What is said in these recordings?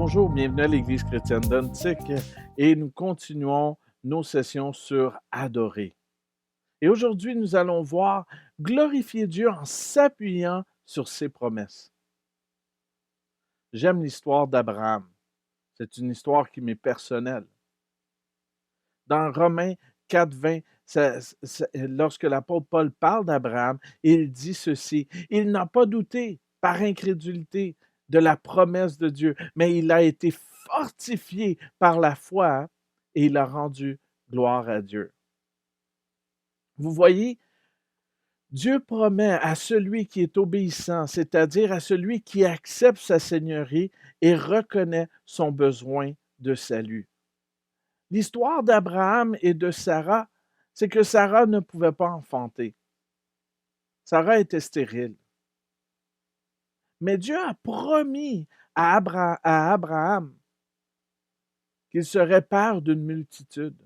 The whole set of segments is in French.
Bonjour, bienvenue à l'Église chrétienne d'Antique et nous continuons nos sessions sur Adorer. Et aujourd'hui, nous allons voir glorifier Dieu en s'appuyant sur ses promesses. J'aime l'histoire d'Abraham. C'est une histoire qui m'est personnelle. Dans Romains 4:20, lorsque l'apôtre Paul parle d'Abraham, il dit ceci: il n'a pas douté par incrédulité de la promesse de Dieu, mais il a été fortifié par la foi et il a rendu gloire à Dieu. Vous voyez, Dieu promet à celui qui est obéissant, c'est-à-dire à celui qui accepte sa seigneurie et reconnaît son besoin de salut. L'histoire d'Abraham et de Sarah, c'est que Sarah ne pouvait pas enfanter. Sarah était stérile. Mais Dieu a promis à Abraham qu'il serait père d'une multitude.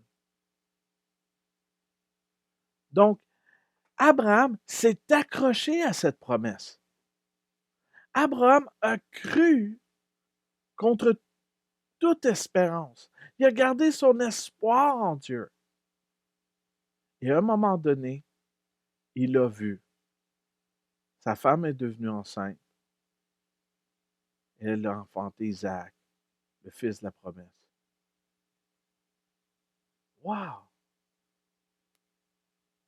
Donc, Abraham s'est accroché à cette promesse. Abraham a cru contre toute espérance. Il a gardé son espoir en Dieu. Et à un moment donné, il a vu. Sa femme est devenue enceinte. Et elle a enfanté Isaac, le fils de la promesse. Wow!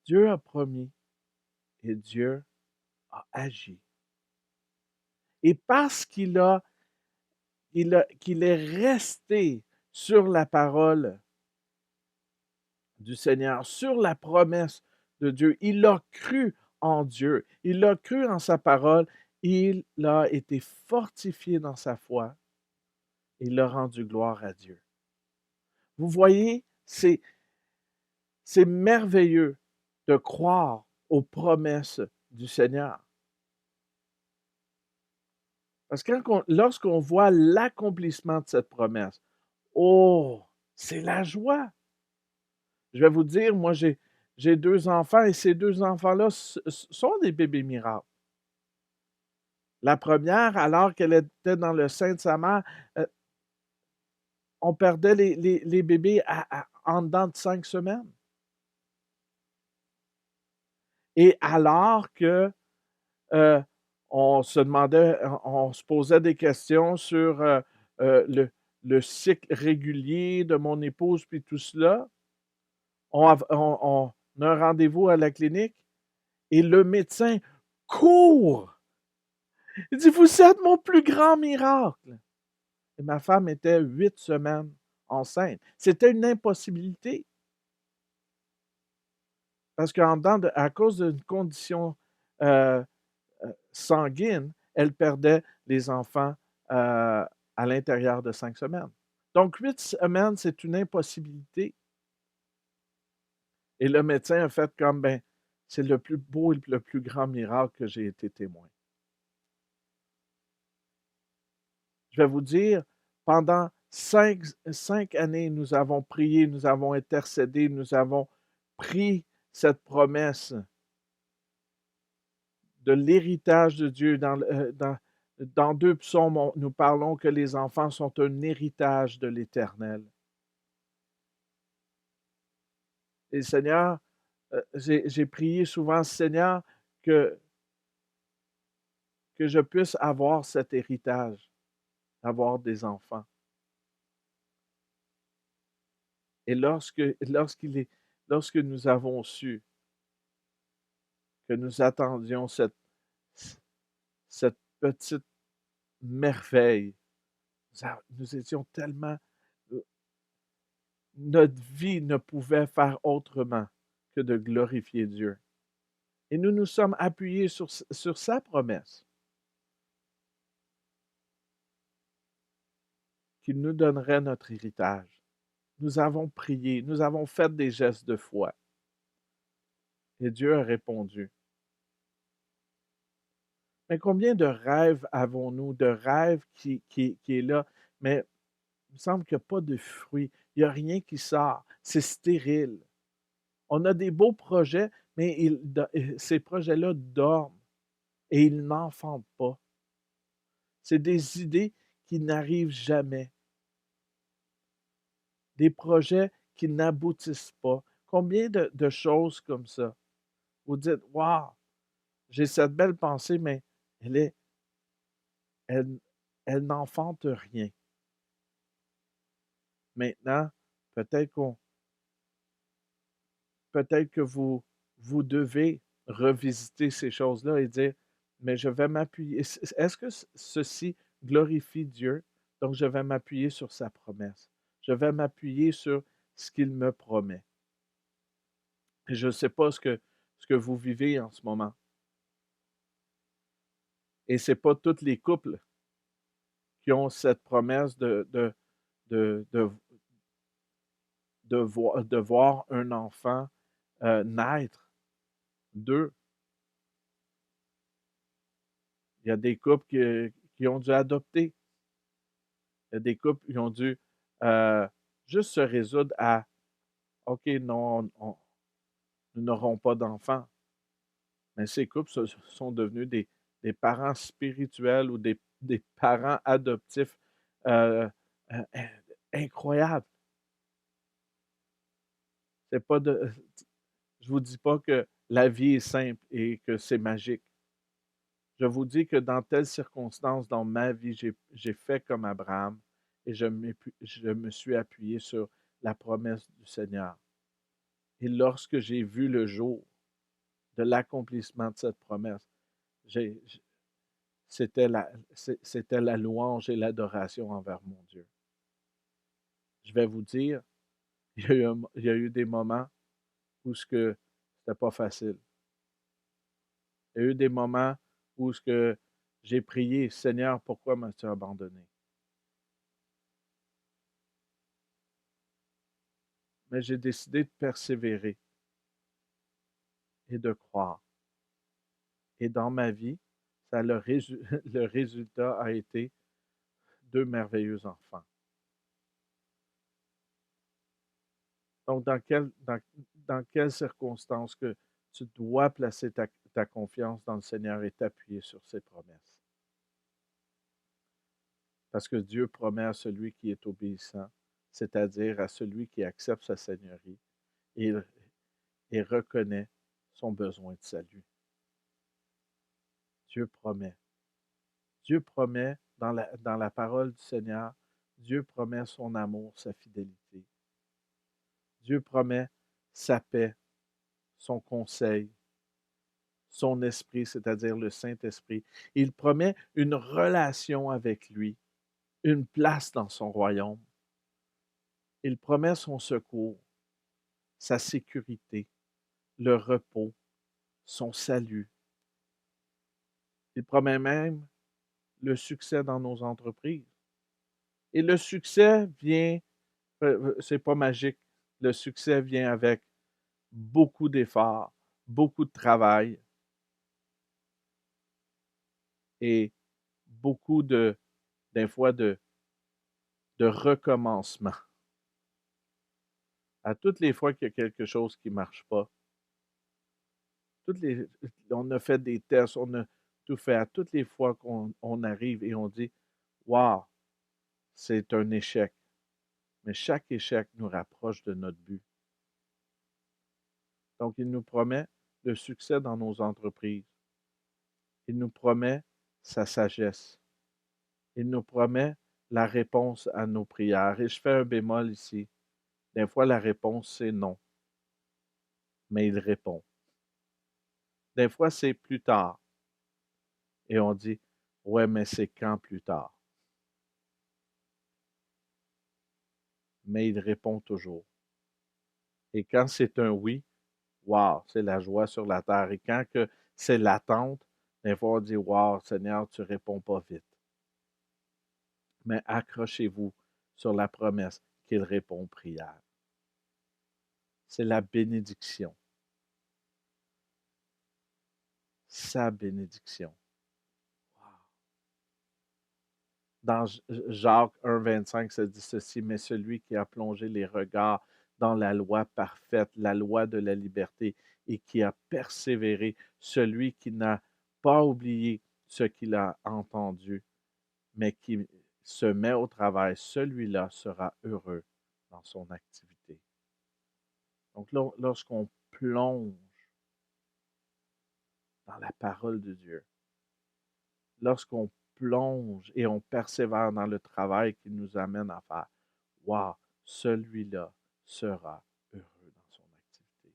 Dieu a promis et Dieu a agi. Et parce qu'il est resté sur la parole du Seigneur, sur la promesse de Dieu, il a cru en Dieu, il a cru en sa parole, il a été fortifié dans sa foi, il a rendu gloire à Dieu. Vous voyez, c'est merveilleux de croire aux promesses du Seigneur. Parce que lorsqu'on voit l'accomplissement de cette promesse, oh, c'est la joie. Je vais vous dire, moi, j'ai 2 enfants et ces 2 enfants-là sont des bébés miracles. La première, alors qu'elle était dans le sein de sa mère, on perdait les bébés en dedans de 5 semaines. Et alors que on se demandait, on se posait des questions sur le cycle régulier de mon épouse, puis tout cela. On a un rendez-vous à la clinique et le médecin court. Il dit, vous êtes mon plus grand miracle. Et ma femme était 8 semaines enceinte. C'était une impossibilité. Parce à cause d'une condition euh, sanguine, elle perdait les enfants à l'intérieur de 5 semaines. Donc, 8 semaines, c'est une impossibilité. Et le médecin a fait comme, ben, c'est le plus beau et le plus grand miracle que j'ai été témoin. Je vais vous dire, pendant 5 années, nous avons prié, nous avons intercédé, nous avons pris cette promesse de l'héritage de Dieu. Dans 2 psaumes, nous parlons que les enfants sont un héritage de l'Éternel. Et Seigneur, j'ai prié souvent, Seigneur, que je puisse avoir cet héritage, avoir des enfants. Et lorsque nous avons su que nous attendions cette petite merveille, nous étions tellement... Notre vie ne pouvait faire autrement que de glorifier Dieu. Et nous nous sommes appuyés sur sa promesse, qu'il nous donnerait notre héritage. Nous avons prié, nous avons fait des gestes de foi. Et Dieu a répondu. Mais combien de rêves avons-nous, de rêves qui est là, mais il me semble qu'il n'y a pas de fruits, il n'y a rien qui sort, c'est stérile. On a des beaux projets, mais ces projets-là dorment et ils n'enfantent pas. C'est des idées qui n'arrivent jamais, des projets qui n'aboutissent pas. Combien de choses comme ça? Vous dites, waouh, j'ai cette belle pensée, mais elle est, elle, elle n'enfante rien. Maintenant, peut-être qu'on, peut-être que vous devez revisiter ces choses-là et dire, mais je vais m'appuyer. Est-ce que ceci glorifie Dieu? Donc, je vais m'appuyer sur sa promesse. Je vais m'appuyer sur ce qu'il me promet. Et je ne sais pas ce que vous vivez en ce moment. Et ce n'est pas tous les couples qui ont cette promesse de, de, de voir un enfant naître d'eux. Il y a des couples qui ont dû adopter. Il y a des couples qui ont dû juste se résoudre à OK, non, nous n'aurons pas d'enfants. Mais ces couples sont devenus des parents spirituels ou des parents adoptifs euh, euh, incroyables. C'est pas de, je vous dis pas que la vie est simple et que c'est magique. Je vous dis que dans telles circonstances dans ma vie, j'ai fait comme Abraham et je me suis appuyé sur la promesse du Seigneur. Et lorsque j'ai vu le jour de l'accomplissement de cette promesse, j'ai- c'était la louange et l'adoration envers mon Dieu. Je vais vous dire, il y a eu des moments où ce que c'était pas facile. Il y a eu des moments où ce que j'ai prié, Seigneur, pourquoi m'as-tu abandonné? Mais j'ai décidé de persévérer et de croire. Et dans ma vie, le résultat a été deux merveilleux enfants. Donc, dans quelles circonstances que tu dois placer ta confiance dans le Seigneur et t'appuyer sur ses promesses? Parce que Dieu promet à celui qui est obéissant, c'est-à-dire à celui qui accepte sa seigneurie et, et reconnaît son besoin de salut. Dieu promet. Dieu promet dans la parole du Seigneur, Dieu promet son amour, sa fidélité. Dieu promet sa paix, son conseil, son esprit, c'est-à-dire le Saint-Esprit. Il promet une relation avec lui, une place dans son royaume. Il promet son secours, sa sécurité, le repos, son salut. Il promet même le succès dans nos entreprises. Et le succès vient, c'est pas magique, le succès vient avec beaucoup d'efforts, beaucoup de travail et beaucoup des fois de recommencement. À toutes les fois qu'il y a quelque chose qui ne marche pas, toutes les, on a fait des tests, on a tout fait. À toutes les fois qu'on arrive et on dit, waouh, c'est un échec. Mais chaque échec nous rapproche de notre but. Donc, il nous promet le succès dans nos entreprises. Il nous promet sa sagesse. Il nous promet la réponse à nos prières. Et je fais un bémol ici. Des fois, la réponse, c'est non. Mais il répond. Des fois, c'est plus tard. Et on dit, ouais, mais c'est quand plus tard? Mais il répond toujours. Et quand c'est un oui, wow, c'est la joie sur la terre. Et quand que c'est l'attente, des fois, on dit, wow, Seigneur, tu réponds pas vite. Mais accrochez-vous sur la promesse qu'il répond aux prières. C'est la bénédiction. Sa bénédiction. Dans Jacques 1,25, ça dit ceci, mais celui qui a plongé les regards dans la loi parfaite, la loi de la liberté, et qui a persévéré, celui qui n'a pas oublié ce qu'il a entendu, mais se met au travail, celui-là sera heureux dans son activité. Donc, lorsqu'on plonge dans la parole de Dieu, lorsqu'on plonge et on persévère dans le travail qui nous amène à faire, waouh, celui-là sera heureux dans son activité.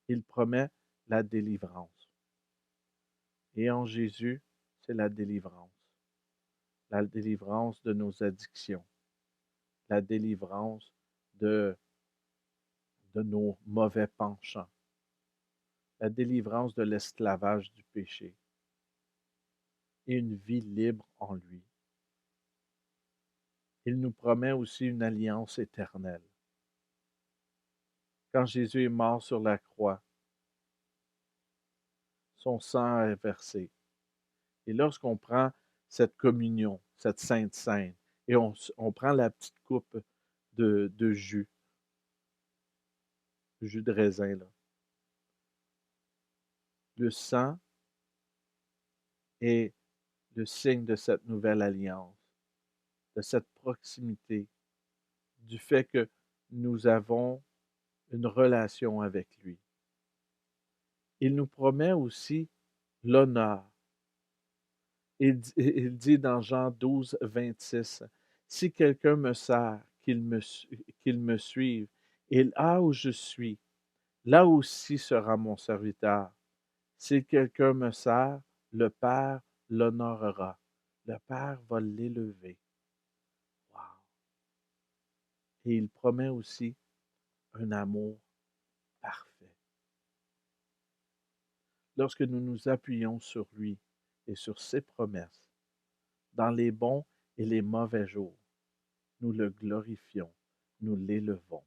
Il promet la délivrance. Et en Jésus, c'est la délivrance de nos addictions, la délivrance de, de nos mauvais penchants, la délivrance de l'esclavage du péché et une vie libre en lui. Il nous promet aussi une alliance éternelle. Quand Jésus est mort sur la croix, son sang est versé. Et lorsqu'on prend cette communion, cette Sainte Seine, et on prend la petite coupe de jus de raisin, là, le sang est le signe de cette nouvelle alliance, de cette proximité, du fait que nous avons une relation avec lui. Il nous promet aussi l'honneur. Il dit dans Jean 12, 26, si quelqu'un me sert, qu'il me suive, et là où je suis, là aussi sera mon serviteur. Si quelqu'un me sert, le Père l'honorera. Le Père va l'élever. Wow. Et il promet aussi un amour parfait. Lorsque nous nous appuyons sur lui et sur ses promesses, dans les bons et les mauvais jours, nous le glorifions, nous l'élevons.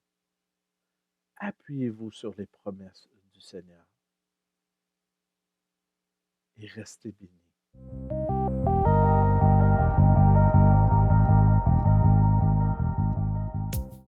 Appuyez-vous sur les promesses du Seigneur et restez bénis.